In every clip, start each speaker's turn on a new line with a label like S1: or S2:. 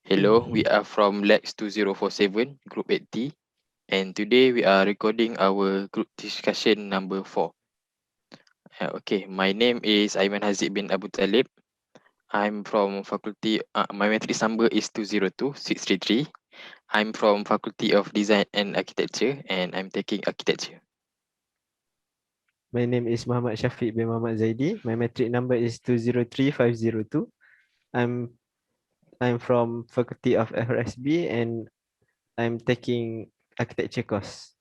S1: Hello, we are from LAX 2047, Group 80, and today we are recording our group discussion number 4. Okay, my name is Aiman Haziq bin Abu Talib. I'm from faculty, my matrix number is 202633. I'm from Faculty of Design and Architecture, and I'm taking architecture.
S2: My name is Muhammad Shafiq bin Muhammad Zaidi. My metric number is 203502. I'm I'm from Faculty of FRSB and I'm taking architecture course.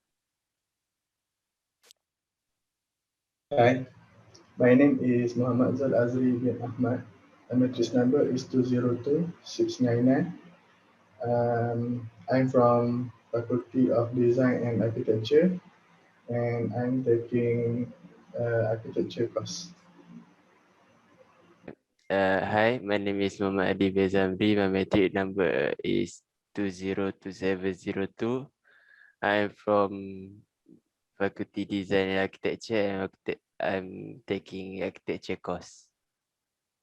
S3: Hi, my name is Muhammad Zal Azri bin Ahmad. My matrix number is 202699. I'm from Faculty of Design and Architecture and I'm taking architecture course.
S4: Hi, my name is Muhammad Adi Bezamri. My metric number is 202702. I'm from Faculty Design and Architecture and I'm taking architecture course.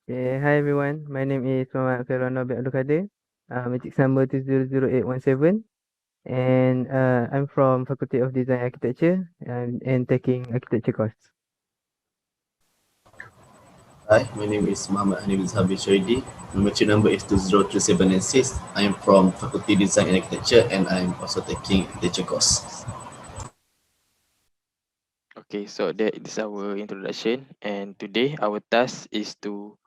S5: Hi everyone, my name is Muhammad Khairul bin Abdul Kadir, matrix number 200817, and I'm from Faculty of Design Architecture and taking architecture course.
S6: Hi, my name is Muhammad Hanif Zahabi Sharidi. My matric number is 203796. I am from Faculty Design and Architecture and I am also taking architecture course.
S1: Okay, so that is our introduction, and today our task is to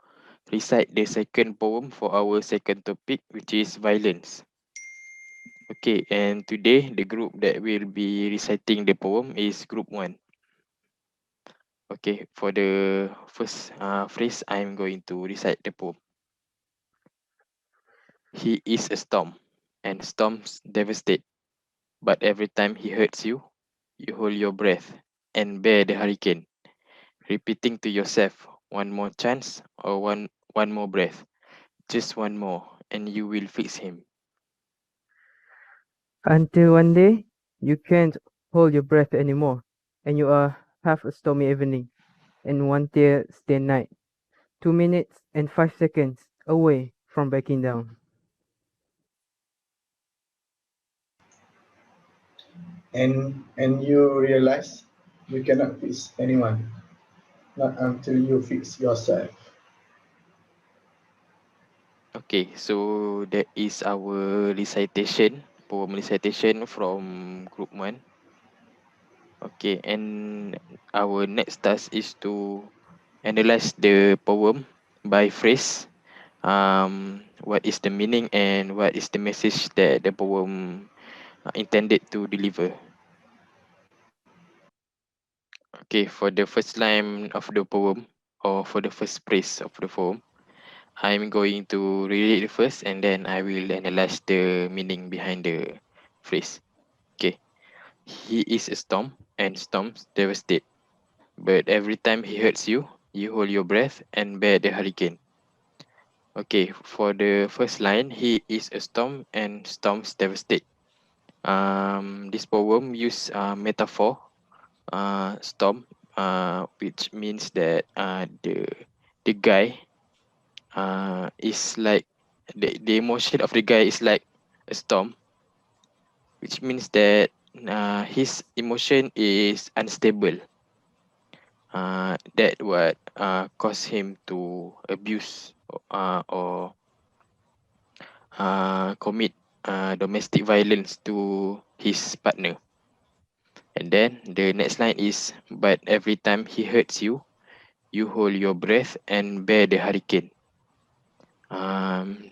S1: recite the second poem for our second topic, which is violence. Okay, and today the group that will be reciting the poem is group 1. Okay, for the first phrase, I'm going to recite the poem. He is a storm, and storms devastate. But every time he hurts you, you hold your breath and bear the hurricane, repeating to yourself, one more chance or one more breath, just one more, and you will fix him.
S5: Until one day, you can't hold your breath anymore, and you are half a stormy evening and one tear-stained night, 2 minutes and 5 seconds away from breaking down.
S3: And you realize you cannot fix anyone, not until you fix yourself.
S1: Okay, so that is our recitation, poem recitation from group 1. Okay, and our next task is to analyze the poem by phrase. What is the meaning and what is the message that the poem intended to deliver? Okay, for the first line of the poem or for the first phrase of the poem, I'm going to read it first and then I will analyze the meaning behind the phrase. Okay, he is a storm and storms devastate. But every time he hurts you, you hold your breath and bear the hurricane. Okay, for the first line, he is a storm and storms devastate. This poem use metaphor, storm, which means that the guy is like the emotion of the guy is like a storm, which means that his emotion is unstable. That what cause him to abuse or commit domestic violence to his partner. And then the next line is, but every time he hurts you, you hold your breath and bear the hurricane.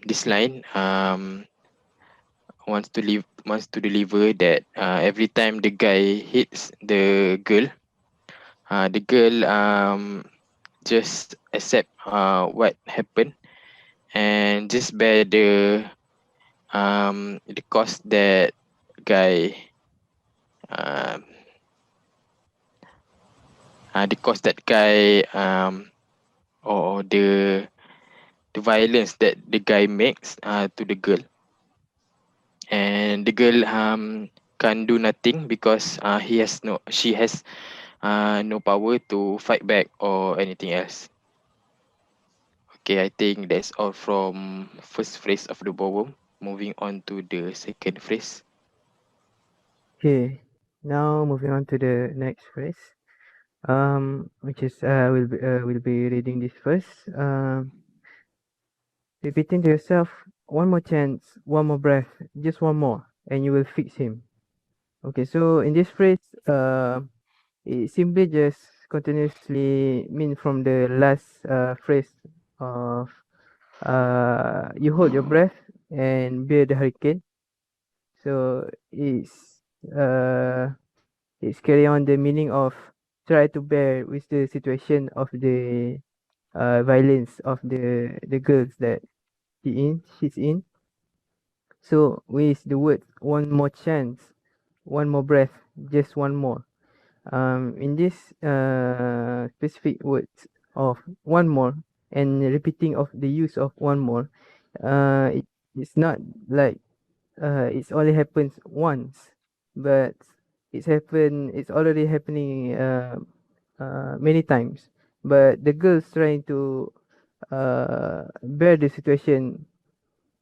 S1: This line wants to deliver that every time the guy hits the girl just accept what happened and just bear the cost that guy um the cost that guy or the violence that the guy makes to the girl, and the girl can't do nothing because she has no power to fight back or anything else. Okay, I think that's all from first phrase of the poem. moving on to the second phrase.
S5: Okay, now moving on to the next phrase. Which is will be reading this first. Repeating to yourself, one more chance, one more breath, just one more, and you will fix him. Okay, so in this phrase, it simply just continuously mean from the last phrase of you hold your breath and bear the hurricane. So it's carry on the meaning of try to bear with the situation of the violence of the girls that she's in. So with the word one more chance, one more breath, just one more. In this specific words of one more and repeating of the use of one more, it's not like it's only happens once, but it's already happening many times. But the girls trying to bear the situation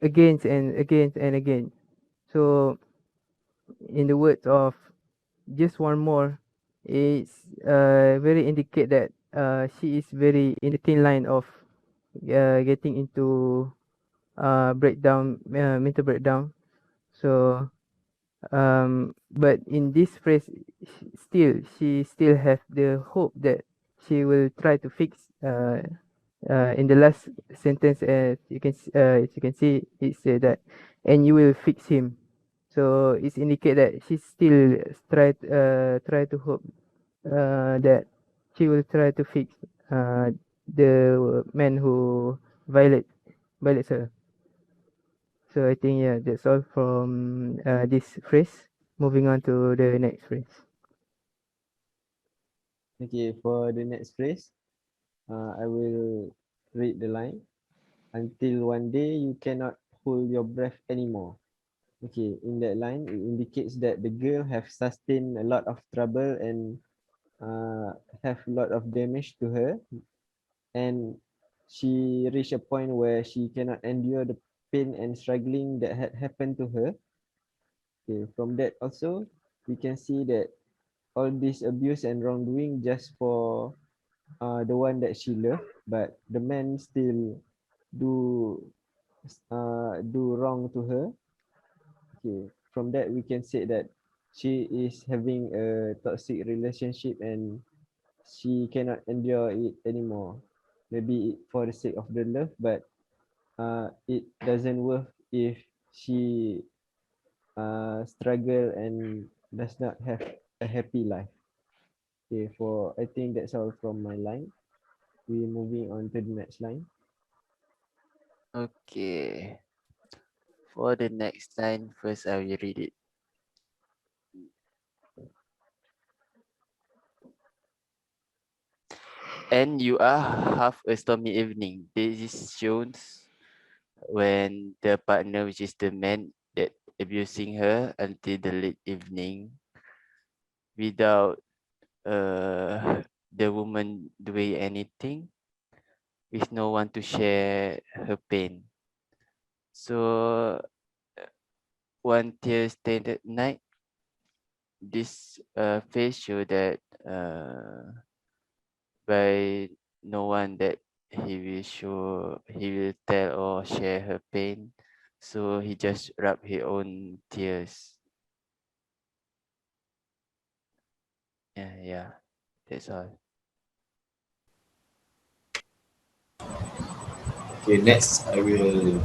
S5: again and again and again. So in the words of just one more, it's very indicate that she is very in the thin line of getting into breakdown, mental breakdown. So but in this phrase, she still have the hope that she will try to fix. In the last sentence, as you can see, it said that, and you will fix him. So it's indicate that she still try to hope that she will try to fix the man who violates her. So I think yeah, that's all from this phrase. Moving on to the next phrase.
S2: Okay, for the next phrase, I will read the line. Until one day you cannot hold your breath anymore. Okay, in that line, it indicates that the girl have sustained a lot of trouble and have a lot of damage to her, and she reached a point where she cannot endure the pain and struggling that had happened to her. Okay, from that also, we can see that all this abuse and wrongdoing just for the one that she loved, but the man still do do wrong to her. Okay, from that we can say that she is having a toxic relationship and she cannot endure it anymore. Maybe for the sake of the love, but it doesn't work if she struggle and does not have a happy life. Okay, for I think that's all from my line. We moving on to the next line.
S4: Okay. For the next line, first I will read it. And you are half a stormy evening. This is shows when the partner, which is the man that abusing her until the late evening without the woman doing anything, with no one to share her pain. So one tear stained at night, this face show that by no one that he will tell or share her pain, so he just rub his own tears. Yeah, that's all.
S6: Okay, next I will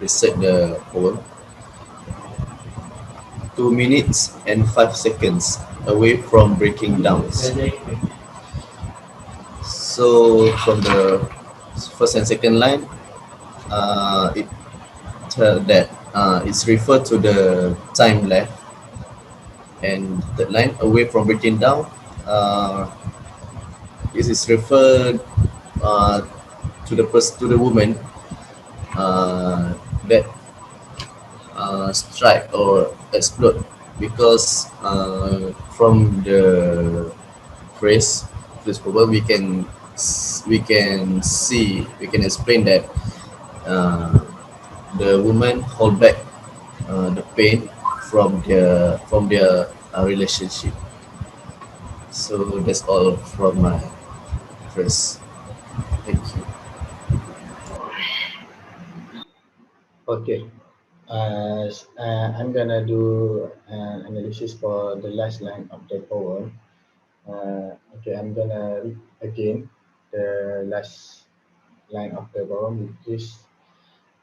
S6: recite the poem. 2 minutes and 5 seconds away from breaking down. So from the first and second line, it that it's referred to the time left, and third line away from breaking down. This is referred to the woman that strike or explode, because from the phrase this problem we can explain that the woman hold back the pain from their relationship. So that's all from my first. Thank you.
S3: Okay. I'm gonna do an analysis for the last line of the poem. Okay, I'm gonna read again the last line of the poem, which is,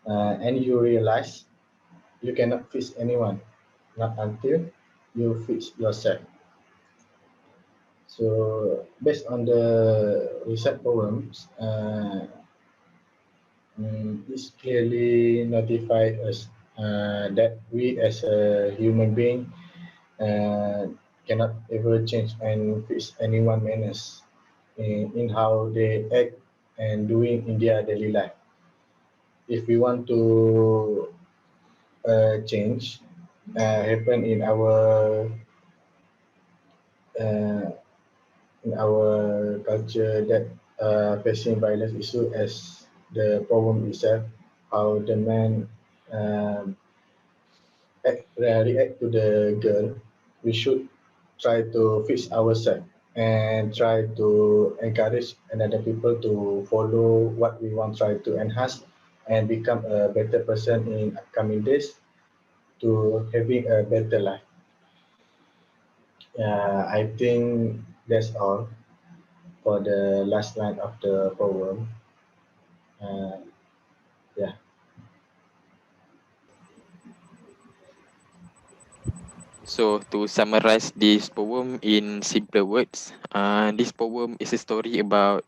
S3: and you realize you cannot fix anyone, not until you fix yourself. So, based on the recent poems, this clearly notified us that we as a human being uh, cannot ever change and fix anyone manners in how they act and doing in their daily life. If we want to change happen uh, in our culture that facing violence issue as the problem itself, how the man react to the girl, we should try to fix ourselves and try to encourage another people to follow what we want try to enhance and become a better person in upcoming days to having a better life. I think that's all for the last line of the poem. Uh, yeah.
S1: So to summarize this poem in simpler words, this poem is a story about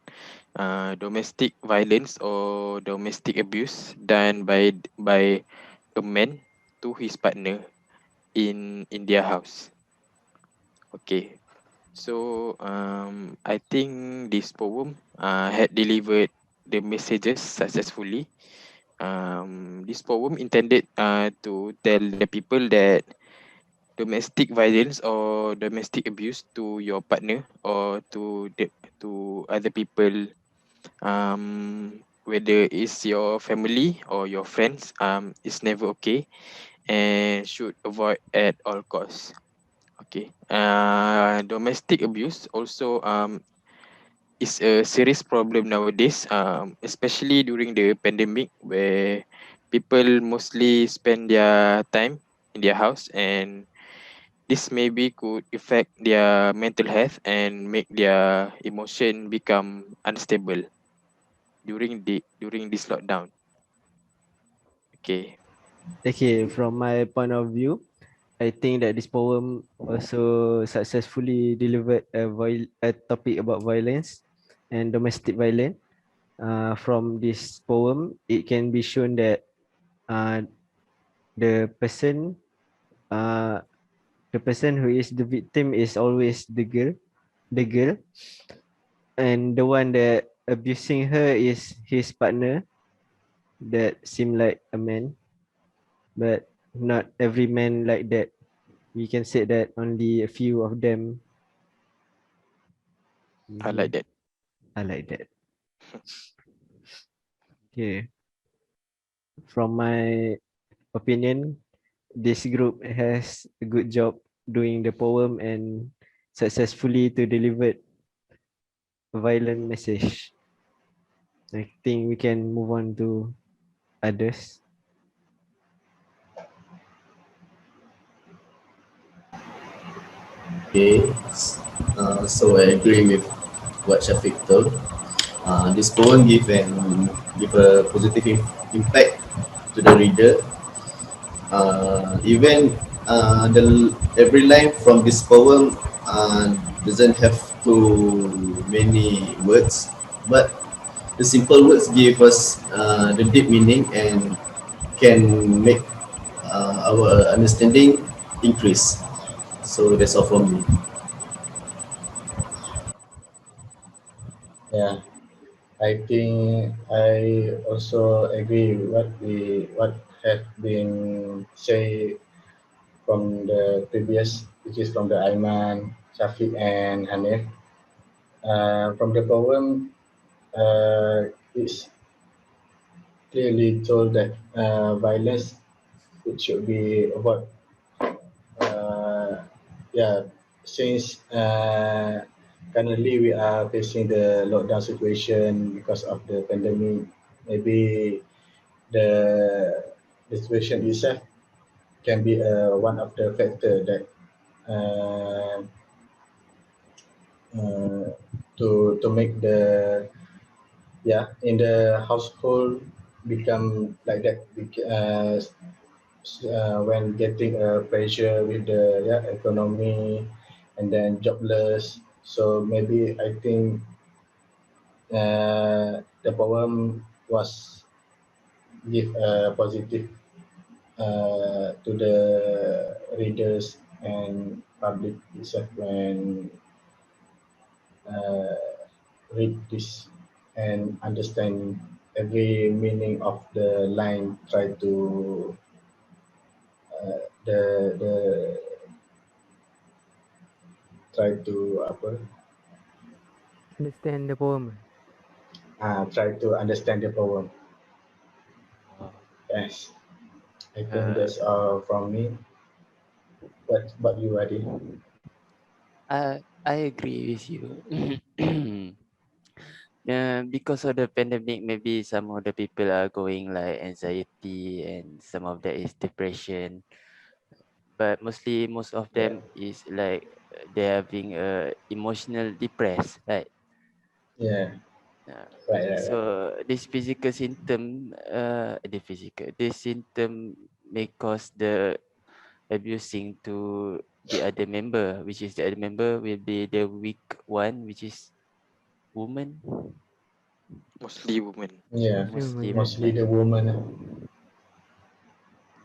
S1: domestic violence or domestic abuse done by a man to his partner in their house. Okay, so I think this poem had delivered the messages successfully. This poem intended to tell the people that domestic violence or domestic abuse to your partner or to other people, whether it's your family or your friends, is never okay and should avoid at all costs. Okay. Domestic abuse also is a serious problem nowadays, especially during the pandemic where people mostly spend their time in their house, and this maybe could affect their mental health and make their emotion become unstable during this lockdown. Okay.
S2: Okay, from my point of view, I think that this poem also successfully delivered a topic about violence and domestic violence. From this poem, it can be shown that uh, the person uh, the person who is the victim is always the girl, and the one that abusing her is his partner that seem like a man, but not every man like that. We can say that only a few of them
S1: I like that.
S2: are like that. Okay, from my opinion, this group has a good job doing the poem and successfully to deliver a violent message. I think we can move on to others.
S6: Okay, so I agree with what Shafiq told. This poem give a positive impact to the reader. Even the every line from this poem doesn't have too many words, but the simple words give us the deep meaning and can make our understanding increase. So that's all from me.
S3: Yeah. I think I also agree with what have been said from the previous, which is from the Aiman, Shafiq, and Hanif. From the poem, it's clearly told that violence it should be avoided. Yeah, since currently we are facing the lockdown situation because of the pandemic, maybe the the situation itself can be one of the factor that uh, uh, to make the yeah in the household become like that when getting a pressure with the economy and then jobless. So maybe I think the poem was give a positive to the readers and public itself when uh, read this and understand every meaning of the line. Try to the try to apa
S5: Understand the poem.
S3: try to understand the poem.
S4: Oh,
S3: Yes, I think
S4: uh,
S3: that's all from me. What about you, Adi?
S4: I agree with you. Because of the pandemic, maybe some of the people are going like anxiety and some of that is depression. But mostly, most of
S3: Yeah,
S4: them is like they're having emotional depressed, right?
S3: yeah,
S4: Uh,
S3: right.
S4: so this physical symptom, this symptom may cause the abusing to the other member, which is the other member will be the weak one, which is woman,
S1: Mostly women.
S3: Yeah,
S4: mostly
S5: Human, yeah.
S3: mostly
S4: woman.
S3: the woman.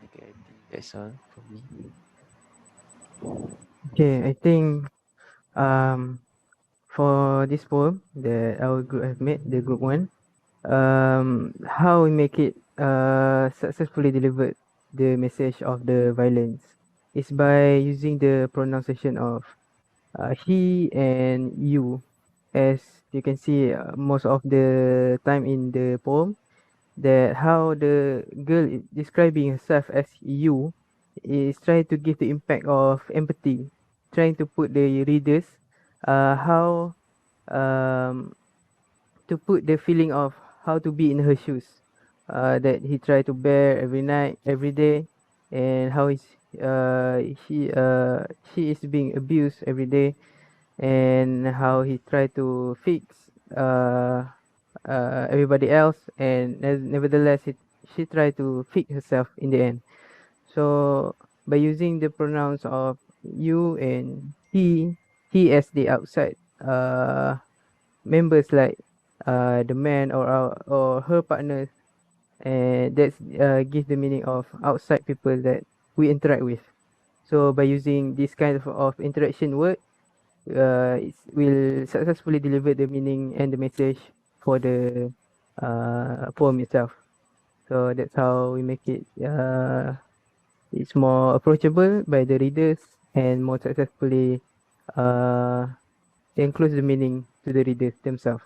S4: Okay, I think that's all for me.
S5: Okay, I think um for this poem that our group have made, the group one, how we make it successfully delivered the message of the violence is by using the pronunciation of he and you. As you can see, most of the time in the poem, that how the girl is describing herself as you is trying to give the impact of empathy, trying to put the readers how um to put the feeling of how to be in her shoes, that he tried to bear every night, every day, and how is uh, he she is being abused every day, and how he tried to fix everybody else, and nevertheless she tried to fix herself in the end. So by using the pronouns of you and he as the outside members, like the man or her partners, and that's give the meaning of outside people that we interact with. So by using this kind of interaction word, it will successfully deliver the meaning and the message for the poem itself. So that's how we make it it's more approachable by the readers and more successfully uh includes the meaning to the readers themselves.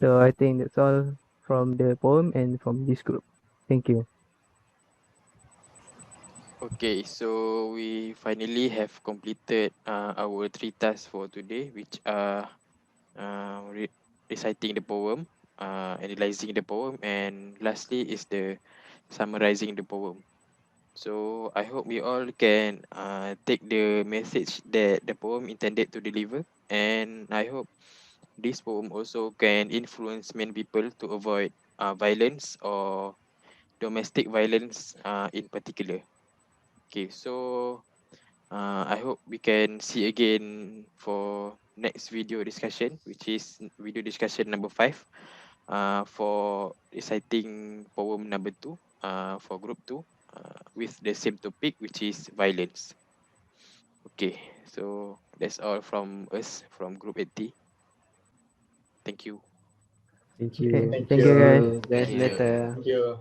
S5: So I think that's all from the poem and from this group. Thank you.
S1: Okay, so we finally have completed our three tasks for today, which are reciting the poem, analyzing the poem, and lastly is the summarizing the poem. So I hope we all can take the message that the poem intended to deliver, and I hope this poem also can influence many people to avoid violence or domestic violence in particular. Okay, so I hope we can see again for next video discussion, which is video discussion number 5. For reciting poem number 2. For group 2. With the same topic, which is violence. Okay, so that's all from us from Group 80. Thank you.
S2: Thank
S5: Okay,
S2: you.
S3: Thank
S5: thank
S2: See
S5: you guys.
S3: you.
S2: you
S4: Thank
S2: guys
S4: you.
S2: later.
S3: Thank you.